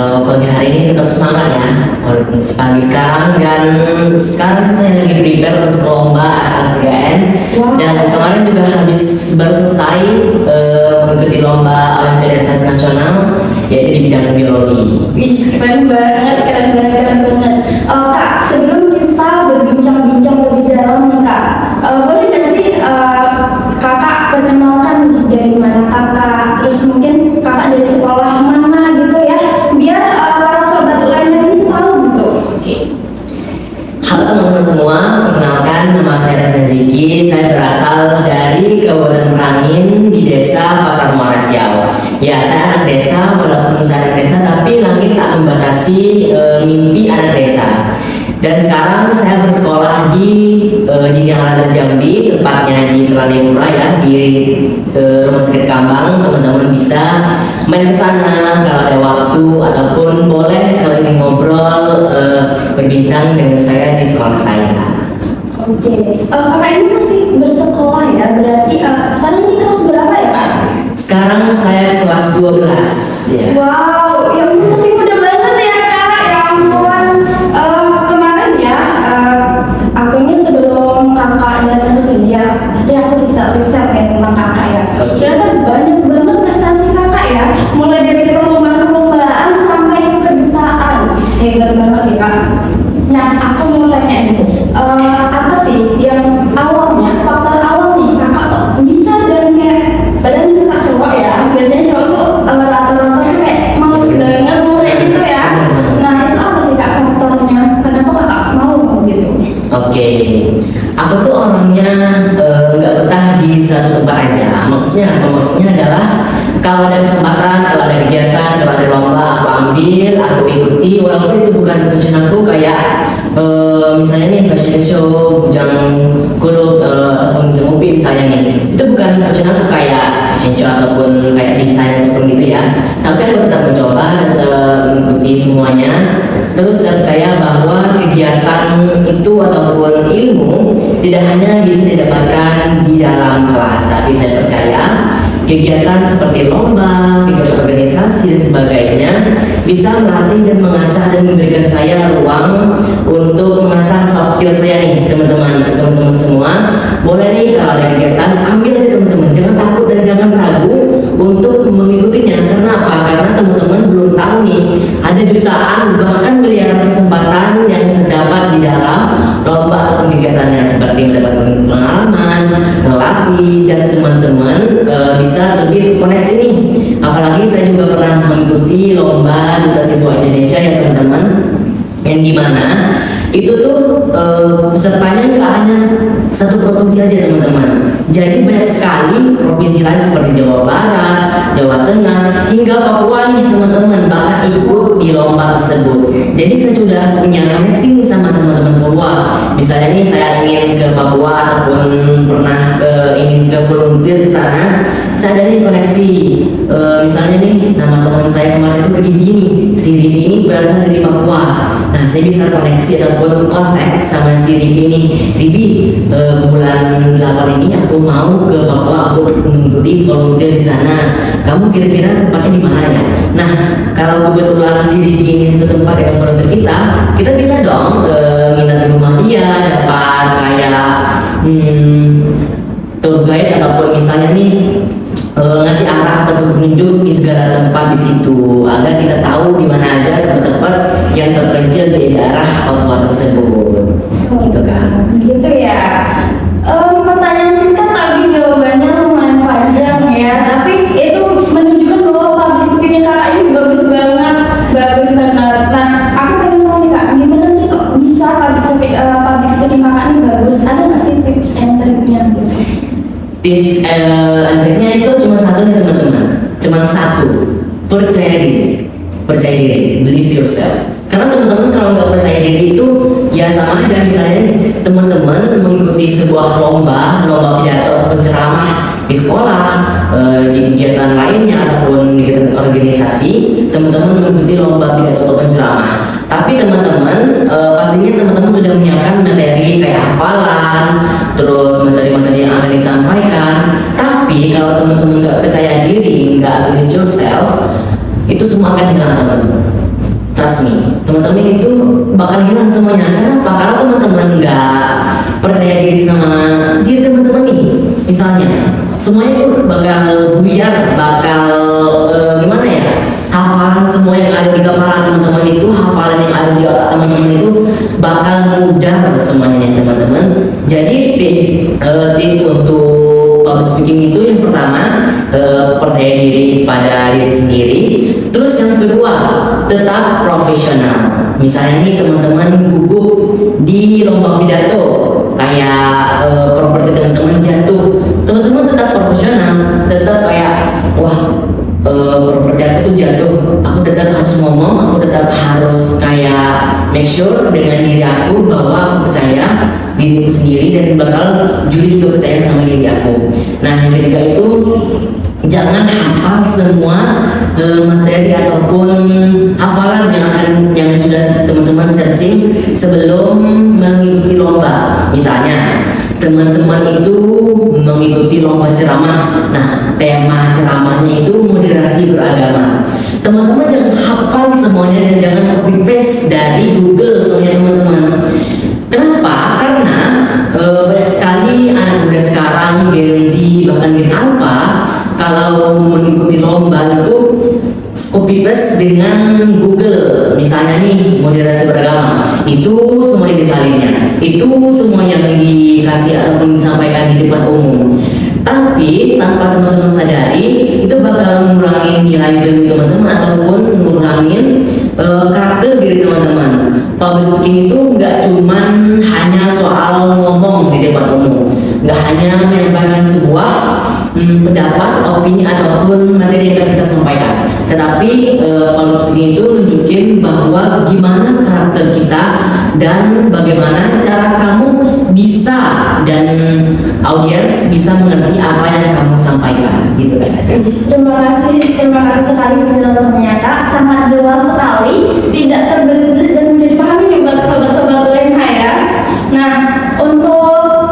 pagi hari ini tetap semangat ya, walaupun pagi sekarang. Dan sekarang saya lagi prepare untuk lomba kelas 3N. Dan kemarin juga baru selesai mengikuti lomba Olimpiade Sains Nasional, yaitu di bidang biologi. Wih, keren banget, keren banget, keren banget. Kak, sebelum kita berbincang-bincang lebih dalam nih Kak, boleh nggak sih kakak perkenalkan dari mana kakak, terus mungkin kakak dari sekolah mana gitu ya, biar para sobat lainnya ini tahu gitu. Oke. Halo teman-teman semua, perkenalkan nama saya Raffi Ziki. Saya berasal dari Kabupaten Merangin di desa Pasar Muara Siau. Ya, saya anak desa, walaupun saya anak desa tapi langit tak membatasi mimpi anak desa. Dan sekarang saya bersekolah di Dini Alagar Jambi, tepatnya di Kelanepura ya, di Rumah Sakit Kambang. Teman-teman bisa main ke sana kalau ada waktu, ataupun boleh kalau ingin ngobrol berbincang dengan saya di sekolah saya. Oke, kakak ini masih bersekolah ya, berarti sekarang ini kelas berapa ya Kak? Sekarang saya kelas 12 ya. Wow, ya masih muda banget ya Kak, ya ampun. Kemarin ya, aku ini sebelum kakak datang ke sini ya, pasti aku riset ya tentang kakak ya. Ternyata banyak banget prestasi kakak ya, mulai dari perlombaan sampai ke kedutaan. Hebat banget ya Kak. Nah, aku mau tanya nih, apa sih yang awalnya, faktor awal nih kakak kok bisa dan kayak, padahal ini kakak cowok ya, biasanya cowok tuh rata-rata tuh kayak males banget mau kayak gitu ya. Nah, itu apa sih kak faktornya, kenapa kakak mau gitu? Oke, aku tuh orangnya nggak betah di satu tempat aja. Maksudnya apa? Maksudnya adalah kalau ada kesempatan, kalau ada kegiatan, kalau ada lomba, aku ambil, aku ikuti. Walaupun itu bukan passion aku, kayak misalnya nih fashion show, bujang kulub ataupun bujang upi misalnya nih, itu bukan passion aku kayak fashion show ataupun kayak desain ataupun gitu ya. Tapi aku tetap mencoba, tetap mengikuti semuanya. Terus saya percaya bahwa kegiatan itu ataupun ilmu tidak hanya bisa didapatkan di dalam kelas, tapi saya percaya kegiatan seperti lomba, kegiatan organisasi dan sebagainya bisa melatih dan mengasah dan memberikan saya ruang untuk mengasah soft skill saya nih teman-teman semua. Boleh nih kalau ada kegiatan ambil aja teman-teman, jangan takut dan jangan ragu untuk mengikutinya. Karena apa? Karena teman-teman belum tahu nih ada jutaan bahkan miliaran kesempatan yang terdapat di dalam lomba atau kegiatannya, seperti mendapatkan pengalaman, relasi, dan teman-teman bisa lebih koneksi nih. Apalagi saya juga pernah mengikuti lomba Duta Siswa Indonesia ya teman-teman, yang dimana itu tuh pesertanya nggak hanya satu provinsi aja teman-teman, jadi banyak sekali provinsi lain seperti Jawa Barat, Jawa Tengah, hingga Papua nih teman-teman, bahkan ikut di lomba tersebut. Jadi saya sudah punya koneksi nih sama teman-teman Papua. Misalnya nih saya ingin ke Papua ataupun pernah ingin ke volunteer ke sana, saya ada nih koneksi. Misalnya nih nama teman saya kemarin itu Ribi nih, si Ribi ini berasal dari Papua. Nah, saya bisa koneksi ataupun kontak sama si Ribi nih. Ribi, bulan 8 ini aku mau ke Papua, aku mengikuti volunteer di sana. Kamu kira-kira tempatnya di mana ya? Nah, kalau kebetulan si Ribi ini satu tempat dengan volunteer kita bisa dong nginep di rumah dia, dapat kayak tour guide ataupun misalnya nih ngasih arah ataupun penunjuk di segala tempat di situ, agar kita tahu di mana aja tempat-tempat yang terpencil di daerah Papua tersebut. Gitu kan? Gitu ya. Pertanyaan singkat tapi jawabannya lumayan panjang ya, tapi itu menunjukkan bahwa public speaking kakak ini bagus banget, bagus banget. Nah, aku pengen tahu nih kak, gimana sih kok bisa public speaking kakak ini bagus? Ada nggak sih tips and triknya gitu? Tips and triknya itu cuma satu nih teman-teman, cuma satu, percaya diri, believe yourself. Karena teman-teman kalau nggak percaya diri itu ya sama aja, misalnya nih, teman-teman mengikuti sebuah lomba pidato atau penceramah di sekolah, di kegiatan lainnya ataupun di kegiatan organisasi, teman-teman mengikuti lomba pidato atau penceramah. Tapi teman-teman pastinya teman-teman sudah menyiapkan materi kayak hafalan, terus materi-materi yang akan disampaikan. Tapi kalau teman-teman nggak percaya diri, nggak believe yourself, itu semua akan hilang teman-teman. resmi, teman-teman itu bakal hilang semuanya. Kenapa? Kalau teman-teman nggak percaya diri sama diri teman-teman nih, misalnya semuanya itu bakal buyar, bakal gimana ya, hafalan semua yang ada di kepala teman-teman itu, hafalan yang ada di otak teman-teman itu bakal mudah semuanya teman-teman. Jadi tips untuk public speaking itu yang pertama, percaya diri pada diri sendiri. Terus yang kedua, tetap profesional. Misalnya nih teman-teman gugup di lomba pidato, kayak properti teman-teman jatuh, teman-teman tetap profesional, tetap kayak wah properti aku tuh jatuh, aku tetap harus ngomong, aku tetap harus kayak make sure dengan diri aku bahwa aku percaya diriku sendiri dan bakal juri juga percaya sama diri aku. Nah yang ketiga itu jangan hafal semua materi ataupun hafalan yang sudah teman-teman searching sebelum mengikuti lomba. Misalnya teman-teman itu mengikuti lomba ceramah, nah tema ceramahnya itu moderasi beragama. Teman-teman jangan hafal semuanya dan jangan copy paste dari Google semuanya teman-teman. Kenapa? Karena banyak sekali anak muda sekarang, Gen Z bahkan Gen Alpha, kalau mengikuti lomba itu copy paste dengan Google. Misalnya nih moderasi beragama, itu semua yang disalinnya, itu semua yang dikasih ataupun disampaikan di depan umum. Tapi tanpa teman-teman sadari, itu bakal ngurangin nilai diri teman-teman ataupun ngurangin karakter diri teman-teman. Public speaking itu nggak cuman hanya soal ngomong di depan umum, nggak hanya menyampaikan sebuah pendapat, opini ataupun materi yang akan kita sampaikan, tetapi public speaking itu nunjukin bahwa gimana karakter kita dan bagaimana cara kamu bisa dan audiens bisa mengerti apa yang kamu sampaikan, gitu kan Caca. Terima kasih sekali penjelasannya Kak, sangat jelas sekali, tidak terbelit-belit dan mudah dipahami nih buat sobat-sobat UNH ya. Nah untuk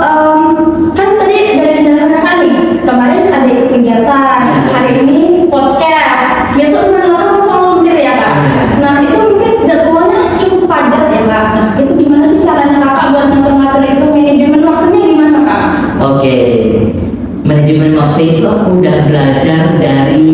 kan tadi dari penjelasan Kakak nih, kemarin ada kegiatan, hari ini podcast, besok menerima volunteer ya Kak. Nah itu mungkin jadwalnya cukup padat ya Kak. Nah itu gimana sih caranya Kakak buat ngatur-ngatur itu, manajemen waktunya gimana Kak? Oke, manajemen waktu itu aku udah belajar dari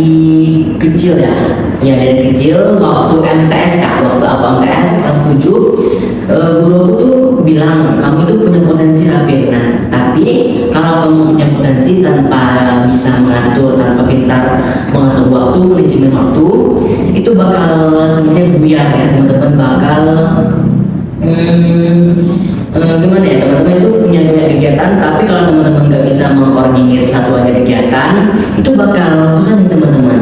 kecil ya. Ya dari kecil waktu MTS Kak, waktu aku MTS kelas 7, guruku tuh bilang kamu itu punya potensi rapid. Nah, tapi kalau kamu punya potensi tanpa bisa mengatur, tanpa pintar mengatur waktu, manajemen waktu, itu bakal semuanya buyar ya teman-teman, bakal gimana ya, teman-teman itu punya banyak kegiatan, tapi kalau teman-teman nggak bisa mengkoordinir satu aja kegiatan, itu bakal susah nih teman-teman.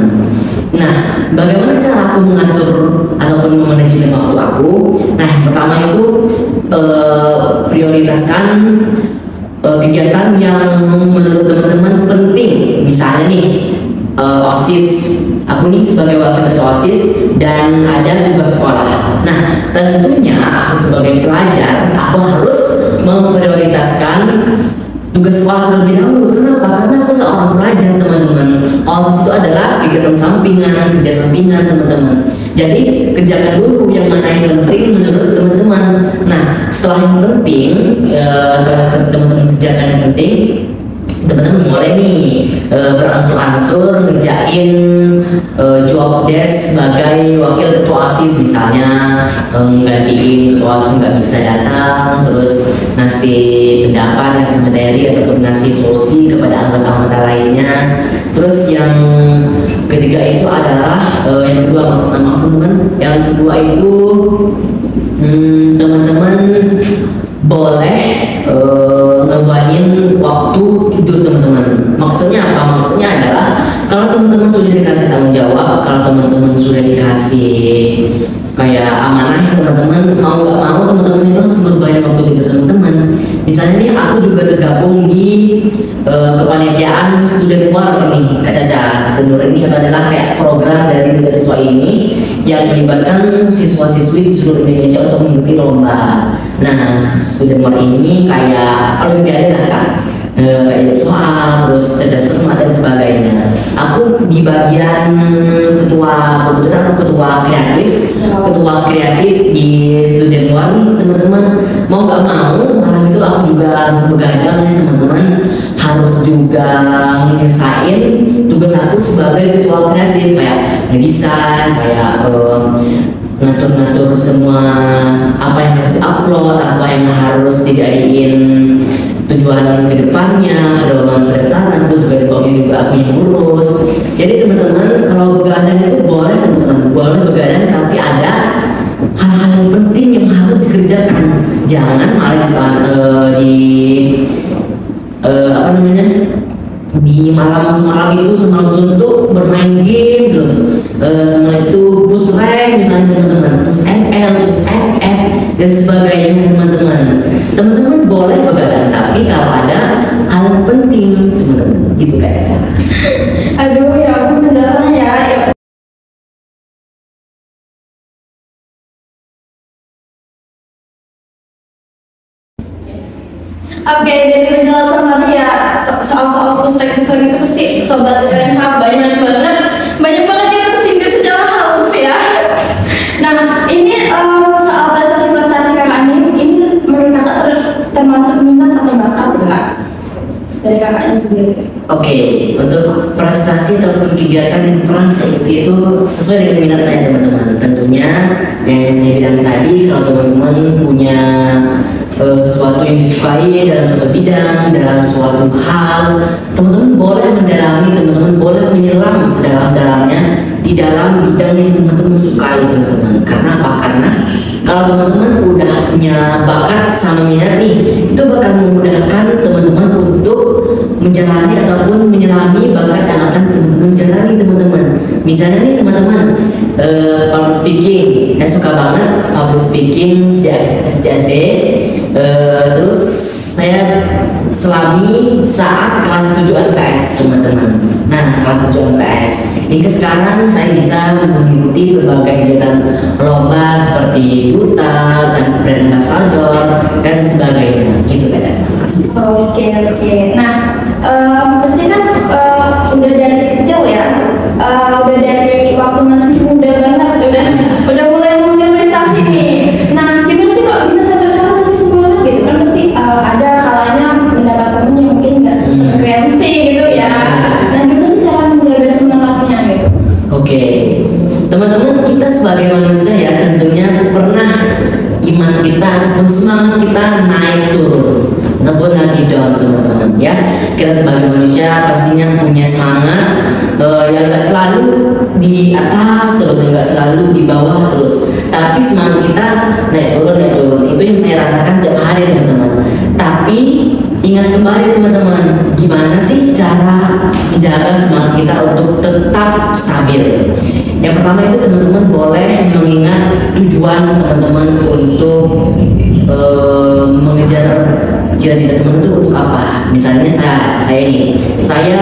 Nah, bagaimana cara aku mengatur ataupun memanajemen waktu aku? Nah, yang pertama itu prioritaskan kegiatan yang menurut teman-teman penting. Misalnya nih OSIS, aku nih sebagai wakil ketua OSIS dan ada tugas sekolah. Nah, tentunya aku sebagai pelajar, aku harus memprioritaskan tugas sekolah terlebih dahulu. Kenapa? Karena aku seorang pelajar teman-teman. OSIS itu adalah kegiatan sampingan, kerja sampingan teman-teman. Jadi kerjakan dulu yang mana yang penting menurut teman-teman. Nah, setelah yang penting, setelah teman-teman kerjakan yang penting, teman-teman boleh nih berangsur-angsur ngerjain job desk sebagai wakil ketua OSIS, misalnya nggantiin ketua OSIS nggak bisa datang, terus ngasih pendapat, ngasih materi ataupun ngasih solusi kepada anggota-anggota lainnya. Terus yang ketiga itu adalah yang kedua, maksud teman, yang kedua itu teman-teman boleh ngeluangin waktu tidur teman-teman. Maksudnya apa? Maksudnya adalah kalau teman-teman sudah dikasih tanggung jawab, kalau teman-teman sudah dikasih kayak amanah teman-teman, mau nggak mau teman-teman itu harus berbanyak waktu tidur teman-teman. Misalnya nih aku juga tergabung di kepanitiaan student war nih Kak Caca. Student war ini adalah kayak program dari duta siswa ini yang melibatkan siswa-siswi di seluruh Indonesia untuk mengikuti lomba. Nah, student war ini kayak olimpiade lah Kak. kayak soal, terus cerdas cermat dan sebagainya. Aku di bagian ketua, kebetulan aku ketua kreatif di student luar nih teman-teman. Mau nggak mau malam itu aku juga harus begadang ya teman-teman, harus juga nyelesain tugas aku sebagai ketua kreatif, kayak ngedesain, kayak ngatur-ngatur semua apa yang harus diupload, apa yang harus dijadiin tujuan kedepannya, dorongan pendaftaran, terus juga pokoknya juga aku yang ngurus. Jadi teman-teman kalau begadang itu boleh teman-teman, boleh begadang, tapi ada hal-hal yang penting yang harus dikerjakan. Jangan malah di apa namanya, di malam semalam itu semalam suntuk bermain game terus, semalam itu push rank misalnya teman-teman, push ML, push FF dan sebagainya teman-teman boleh begadang, tapi kalau ada hal yang penting teman-teman gitu kayak cara. Aduh ya ampun penjelasannya ya. Oke, dari penjelasan tadi ya soal-soal pusrek itu pasti sobat UNH banyak banget yang tersinggung secara halus ya. Nah ini soal prestasi-prestasi kakak ini menurut kakak termasuk minat atau bakat enggak dari kakaknya sendiri? Oke, untuk prestasi ataupun kegiatan yang pernah saya ikuti itu sesuai dengan minat saya teman-teman. Tentunya yang saya bilang tadi, kalau teman-teman punya sesuatu yang disukai dalam suatu bidang, dalam suatu hal, teman-teman boleh mendalami, teman-teman boleh menyelam sedalam-dalamnya di dalam bidang yang teman-teman sukai teman-teman. Karena apa? Karena kalau teman-teman udah punya bakat sama minat nih, itu bakal memudahkan teman-teman untuk menjalani ataupun menyelami bakat yang akan teman-teman jalani teman-teman. Misalnya nih teman-teman, public speaking, saya suka banget public speaking sejak SD. Terus saya selami saat kelas 7 MTS teman-teman. Nah kelas 7 MTS hingga sekarang saya bisa mengikuti berbagai kegiatan lomba seperti duta dan brand ambassador dan sebagainya gitu kan. Oke. Nah pasti kan udah dari kecil ya, udah dari waktu masih muda banget udah mulai mengambil prestasi nih. Nah gimana sih kok bisa sampai sekarang masih semangat gitu kan? Pasti ada kalanya mendapat temen yang mungkin nggak sefrekuensi gitu ya. Nah gimana sih cara menjaga semangatnya gitu? Oke, teman-teman, kita sebagai manusia ya tentunya pernah iman kita ataupun semangat kita naik turun ataupun lagi down teman-teman ya. Kita sebagai manusia pastinya punya semangat yang gak selalu di atas terus, yang gak selalu di bawah terus, tapi semangat kita naik turun. Itu yang saya rasakan tiap hari teman-teman. Tapi ingat kembali teman-teman, gimana sih cara menjaga semangat kita untuk tetap stabil? Yang pertama itu teman-teman boleh mengingat tujuan teman-teman untuk mengejar cita-cita teman itu untuk apa. Misalnya saya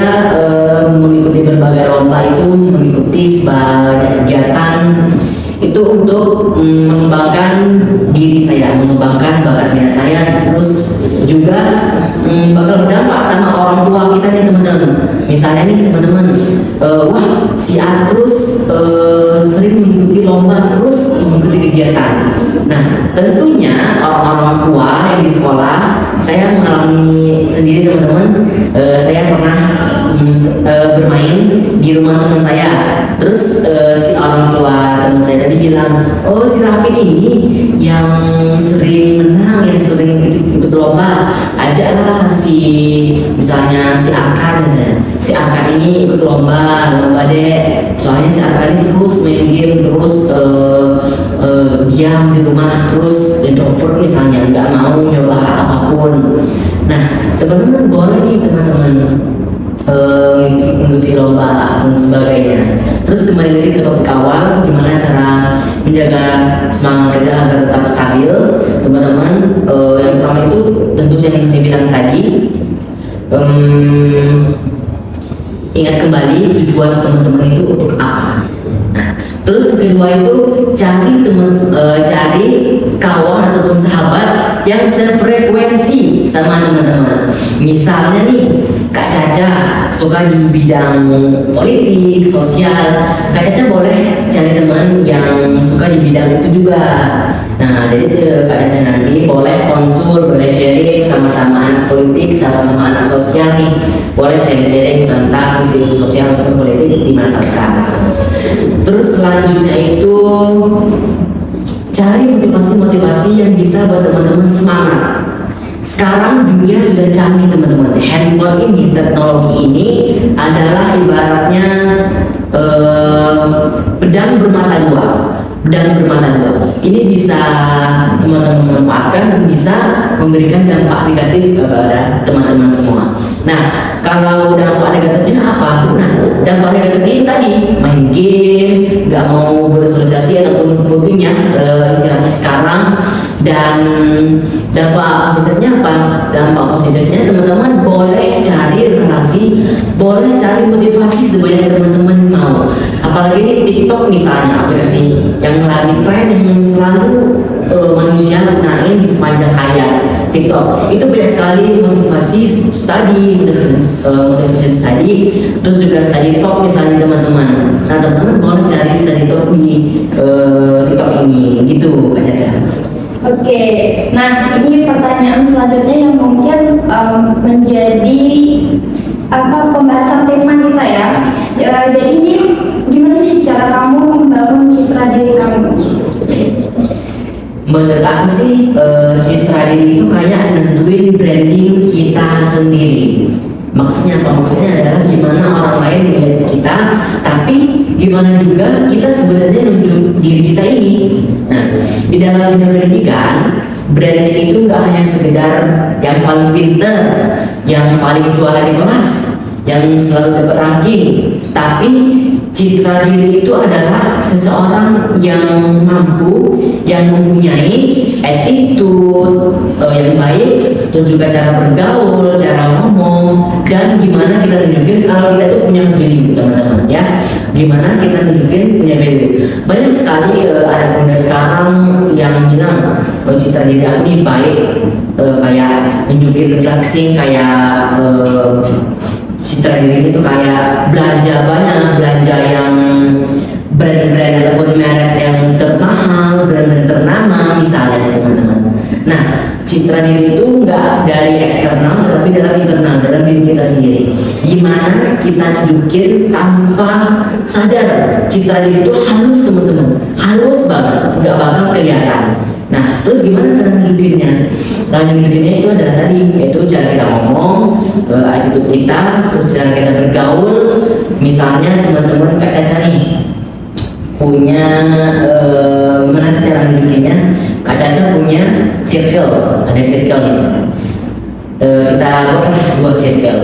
mengikuti berbagai lomba, itu mengikuti sebanyak kegiatan itu untuk mengembangkan diri saya, mengembangkan bakat minat saya, terus juga bakal berdampak sama orang tua kita nih teman-teman. Misalnya nih teman-teman, wah si A terus sering mengikuti lomba, terus mengikuti kegiatan. Nah tentunya orang-orang tua yang di sekolah, saya mengalami sendiri teman-teman. Saya pernah bermain di rumah teman saya, terus si orang tua teman saya tadi bilang, oh si Raffi ini yang sering menang, yang sering ikut lomba, ajaklah misalnya si Arka misalnya, si Arka ini ikut lomba deh, soalnya si Arka ini terus main game, terus diam di rumah, terus introvert misalnya, nggak mau nyoba apapun. Nah teman-teman boleh nih teman-teman mengikuti lomba dan sebagainya. Terus kembali lagi ke topik awal, gimana cara menjaga semangat kita agar tetap stabil teman-teman. Yang pertama itu tentu yang saya bilang tadi, ingat kembali tujuan teman-teman itu untuk apa. Nah terus yang kedua itu cari kawan ataupun sahabat yang sefrekuensi sama teman-teman. Misalnya nih, Kak Caca suka di bidang politik, sosial, Kak Caca boleh cari teman yang suka di bidang itu juga. Nah, jadi Kak Caca nanti boleh konsul, boleh sharing sama-sama anak politik, sama-sama anak sosial nih, boleh sharing-sharing tentang isu-isu sosial ataupun politik di masa sekarang. Terus selanjutnya itu cari motivasi-motivasi yang bisa buat teman-teman semangat. Sekarang dunia sudah canggih teman-teman. Handphone ini, teknologi ini adalah ibaratnya pedang bermata dua. Pedang bermata dua. Ini bisa teman-teman manfaatkan dan bisa memberikan dampak negatif kepada teman-teman semua. Nah, kalau dampak negatifnya apa? Nah, dampak negatifnya itu tadi main game, nggak mau bersosialisasi ataupun hobinya istilahnya sekarang. Dan dampak positifnya apa? Dampak positifnya teman-teman boleh cari relasi, boleh cari motivasi sebanyak teman-teman mau. Apalagi ini TikTok misalnya, aplikasi yang lagi tren yang selalu manusia gunain di sepanjang hayat. TikTok itu banyak sekali motivasi study, motivation study, terus juga study talk misalnya teman-teman. Nah, teman-teman boleh cari study talk di TikTok ini, gitu Kak Caca. Oke, nah ini pertanyaan selanjutnya yang mungkin menjadi pembahasan tema kita ya. Jadi ini gimana sih cara kamu membangun citra diri kamu? Menurut aku sih citra diri itu kayak nentuin branding kita sendiri. Maksudnya apa? Maksudnya adalah gimana orang lain melihat kita, tapi gimana juga kita sebenarnya nunjuk diri kita ini. Nah, di dalam dunia pendidikan, branding itu nggak hanya sekedar yang paling pinter, yang paling juara di kelas, yang selalu dapat ranking, tapi citra diri itu adalah seseorang yang mampu, yang mempunyai attitude yang baik, dan juga cara bergaul, cara ngomong, dan gimana kita tunjukin kalau kita itu punya value teman-teman ya. Gimana kita tunjukin punya value. Banyak sekali anak muda sekarang yang bilang citra diri aku ini baik, kayak nunjukin flexing, kayak citra diri itu kayak belanja banyak, belanja yang brand-brand ataupun merek yang termahal, brand-brand ternama misalnya teman-teman. Nah, citra diri itu nggak dari eksternal tetapi dalam internal, dalam diri kita sendiri. Gimana kita nunjukin tanpa sadar. Citra diri itu halus teman-teman, halus banget, nggak bakal kelihatan. Nah, terus gimana cara nunjukinnya? Cara nunjukinnya itu adalah tadi, yaitu cara kita ngomong, attitude kita, terus cara kita bergaul. Misalnya teman-teman Kak Caca nih punya gimana sih cara nunjukinnya? Kak Caca punya circle, ada circle gitu. Kita buatlah 2 circle.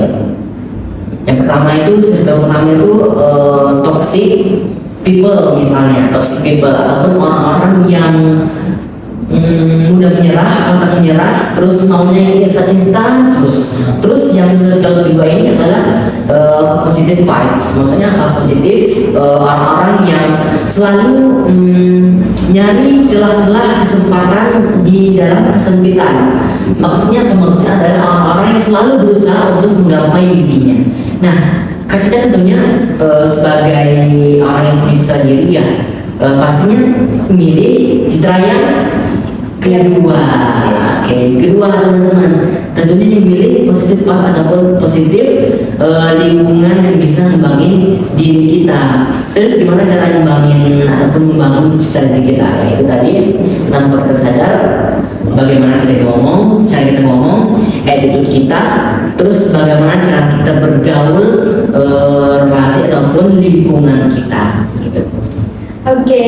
Yang pertama itu circle pertama itu toxic people misalnya, toxic people ataupun orang-orang yang mudah menyerah, pantang menyerah, terus maunya instan, terus yang circle kedua ini adalah positive vibes. Maksudnya apa? Positif, orang-orang yang selalu nyari celah-celah kesempatan di dalam kesempitan. Maksudnya apa? Maksudnya adalah orang-orang yang selalu berusaha untuk menggapai mimpinya. Nah, kita tentunya sebagai orang yang punya citra diri ya, pastinya milih citra yang kedua teman-teman. Tentunya yang milih positif ataupun positif lingkungan yang bisa ngembangin diri kita. Terus gimana cara ngembangin ataupun membangun citra diri kita? Itu tadi tanpa kita sadar bagaimana cara kita ngomong, attitude kita, terus bagaimana cara kita bergaul, relasi ataupun lingkungan kita gitu. Oke,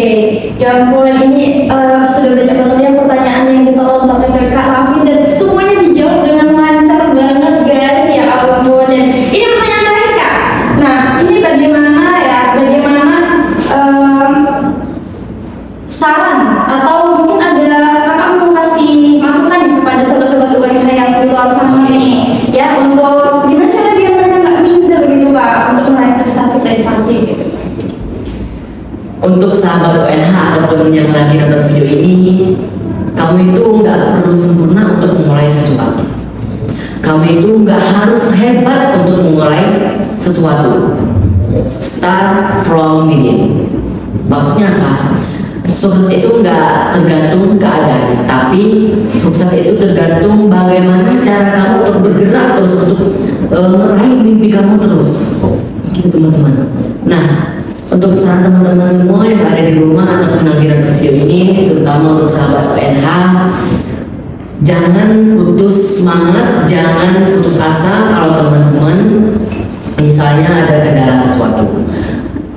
ya ampun, ini sudah banyak banget ya pertanyaan yang kita lontarkan ke Kak Raffi dan semuanya dijawab dengan lancar banget guys, ya ampun. Dan ini pertanyaan terakhir Kak. Nah, ini bagaimana saran atau mungkin ada Kakak mau kasih masukan nih kepada sobat-sobat UNH yang di luar sana nih, ya untuk gimana cara biar mereka nggak minder gitu Kak untuk meraih prestasi-prestasi gitu. Untuk sahabat UNH ataupun yang lagi nonton video ini, kamu itu nggak perlu sempurna untuk memulai sesuatu. Kamu itu nggak harus hebat untuk memulai sesuatu. Start from beginning. Maksudnya apa? Sukses itu nggak tergantung keadaan, tapi sukses itu tergantung bagaimana cara kamu untuk bergerak terus untuk meraih mimpi kamu terus. Gitu teman-teman. Nah, untuk saran teman-teman semua yang ada di rumah atau lagi nonton video ini, terutama untuk sahabat PNH, jangan putus semangat, jangan putus asa kalau teman-teman misalnya ada kendala sesuatu,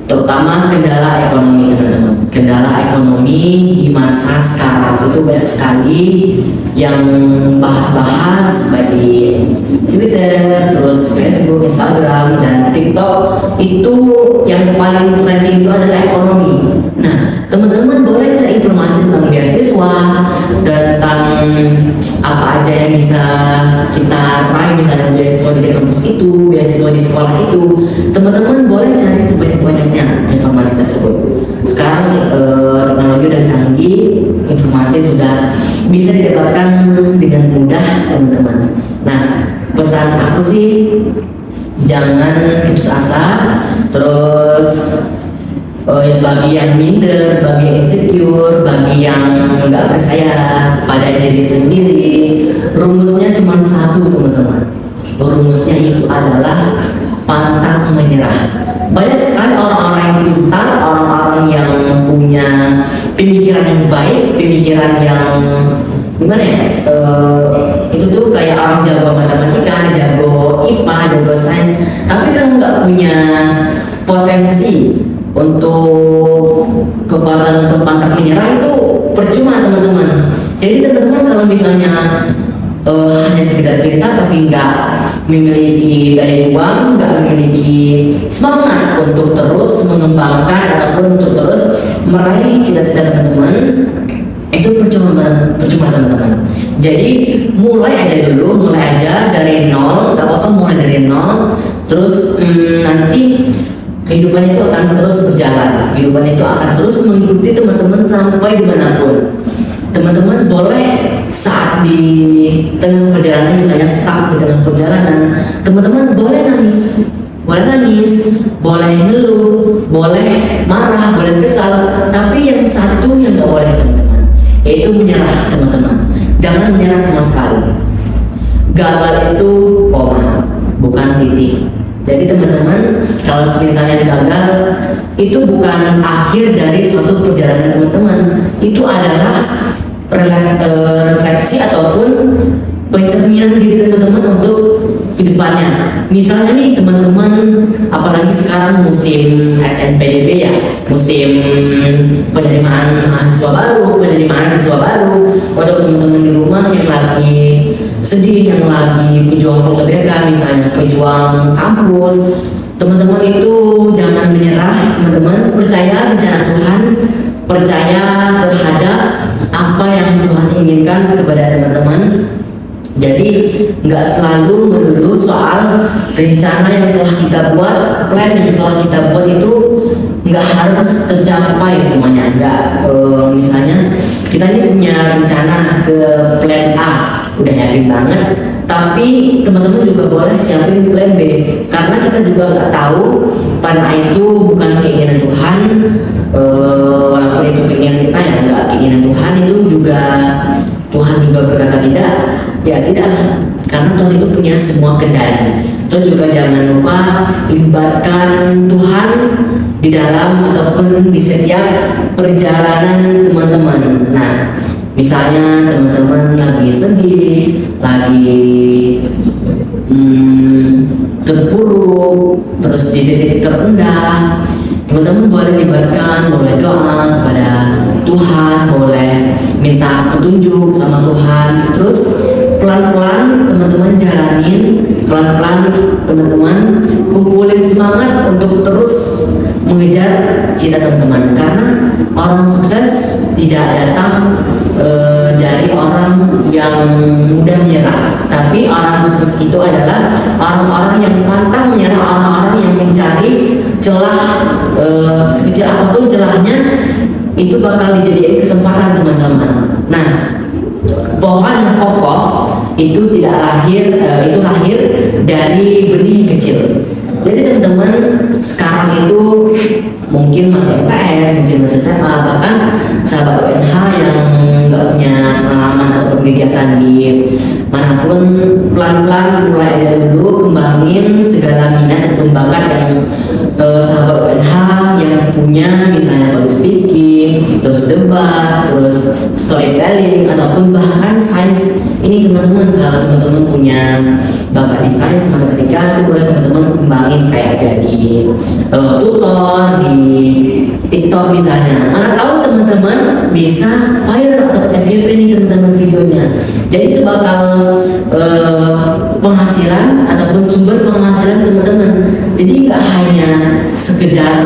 terutama kendala ekonomi teman-teman. Kendala ekonomi di masa sekarang itu banyak sekali yang bahas-bahas, baik di Twitter, terus Facebook, Instagram, dan TikTok. Itu yang paling trending itu adalah ekonomi. Nah, teman-teman boleh cari informasi tentang beasiswa, tentang apa aja yang bisa kita raih, misalnya beasiswa di kampus itu, beasiswa di sekolah itu. Teman-teman boleh cari sebanyak-banyaknya informasi tersebut. Sekarang teknologi udah canggih, informasi sudah bisa didapatkan dengan mudah teman-teman. Nah, pesan aku sih jangan putus asa. Terus bagi yang minder, bagi yang insecure, bagi yang nggak percaya pada diri sendiri, rumusnya cuma satu teman-teman. Rumusnya itu adalah pantang menyerah. Banyak sekali orang-orang yang pintar, orang-orang yang punya pemikiran yang baik, pemikiran yang gimana ya? Itu tuh kayak orang jago matematika, jago IPA, jago sains, tapi kalau nggak punya potensi untuk kekuatan untuk pantang menyerah, itu percuma teman-teman. Jadi teman-teman kalau misalnya hanya sekedar pintar tapi nggak memiliki daya juang, nggak memiliki semangat untuk terus mengembangkan ataupun untuk terus meraih cita-cita teman-teman, itu percuma teman-teman. Jadi mulai aja dari nol, nggak apa-apa, mulai dari nol. Terus nanti kehidupan itu akan terus berjalan, kehidupan itu akan terus mengikuti teman-teman sampai dimanapun. Teman-teman boleh saat di tengah perjalanan, misalnya stuck di tengah perjalanan, teman-teman boleh nangis, boleh ngeluh, boleh marah, boleh kesal, tapi yang satu yang nggak boleh teman-teman, yaitu menyerah teman-teman. Jangan menyerah sama sekali. Gagal itu koma, bukan titik. Jadi teman-teman, kalau misalnya gagal, itu bukan akhir dari suatu perjalanan teman-teman. Itu adalah refleksi ataupun pencerminan diri teman-teman untuk kedepannya. Misalnya nih teman-teman, apalagi sekarang musim SNPDB ya, musim penerimaan mahasiswa baru, untuk teman-teman di rumah yang lagi sedih, yang lagi pejuang UTBK, misalnya pejuang kampus, teman-teman itu jangan menyerah. Teman-teman percaya rencana Tuhan, percaya terhadap apa yang Tuhan inginkan kepada teman-teman. Jadi nggak selalu melulu soal rencana yang telah kita buat, plan yang telah kita buat itu nggak harus tercapai semuanya. Nggak, misalnya kita ini punya rencana ke plan A, udah yakin banget, tapi teman-teman juga boleh siapin plan B, karena kita juga nggak tahu plan A itu bukan keinginan Tuhan. Walaupun itu keinginan kita, ya nggak keinginan Tuhan, itu juga Tuhan juga berkata tidak, ya tidak, karena Tuhan itu punya semua kendali. Terus juga jangan lupa libatkan Tuhan di dalam ataupun di setiap perjalanan teman-teman. Nah, misalnya teman-teman lagi sedih, lagi terpuruk, terus di titik terendah, teman-teman boleh libatkan, boleh doa kepada Tuhan, boleh minta petunjuk sama Tuhan. Terus pelan-pelan teman-teman jalanin, pelan-pelan teman-teman kumpulin semangat untuk terus mengejar cita teman-teman, karena orang sukses tidak datang dari orang yang mudah menyerah, tapi orang sukses itu adalah orang-orang yang pantang menyerah, orang-orang yang mencari celah, sekecil apapun celahnya itu bakal dijadikan kesempatan teman-teman. Nah, pohon yang kokoh itu tidak lahir itu lahir dari benih kecil. Jadi teman-teman sekarang itu mungkin masih MTS, mungkin masih SMA, bahkan sahabat UNH yang nggak punya pengalaman atau kegiatan di manapun, pelan-pelan mulai aja dulu, kembangin segala minat dan bakat yang sahabat UNH yang punya, misalnya public speaking, terus debat, terus storytelling, ataupun bahkan sains. Ini teman-teman, kalau teman-teman punya bakat di sains matematika, itu boleh teman-teman kembangin kayak jadi tutor di TikTok misalnya. Mana tahu teman-teman bisa viral atau FYP nih teman-teman videonya. Jadi itu bakal penghasilan ataupun sumber penghasilan teman-teman. Jadi nggak hanya sekedar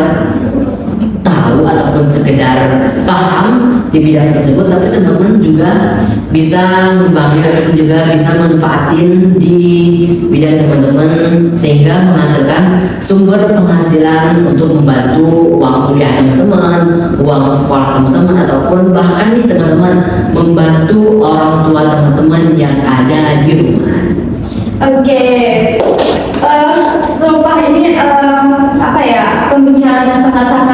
tahu ataupun sekedar paham di bidang tersebut, tapi teman-teman juga bisa ngembangin ataupun juga bisa manfaatin di bidang teman-teman sehingga menghasilkan sumber penghasilan untuk membantu uang kuliah teman-teman, uang sekolah teman-teman, ataupun bahkan nih teman-teman membantu orang tua teman-teman yang ada di rumah. Oke, sumpah ini apa ya, pembicaraan yang sangat-sangat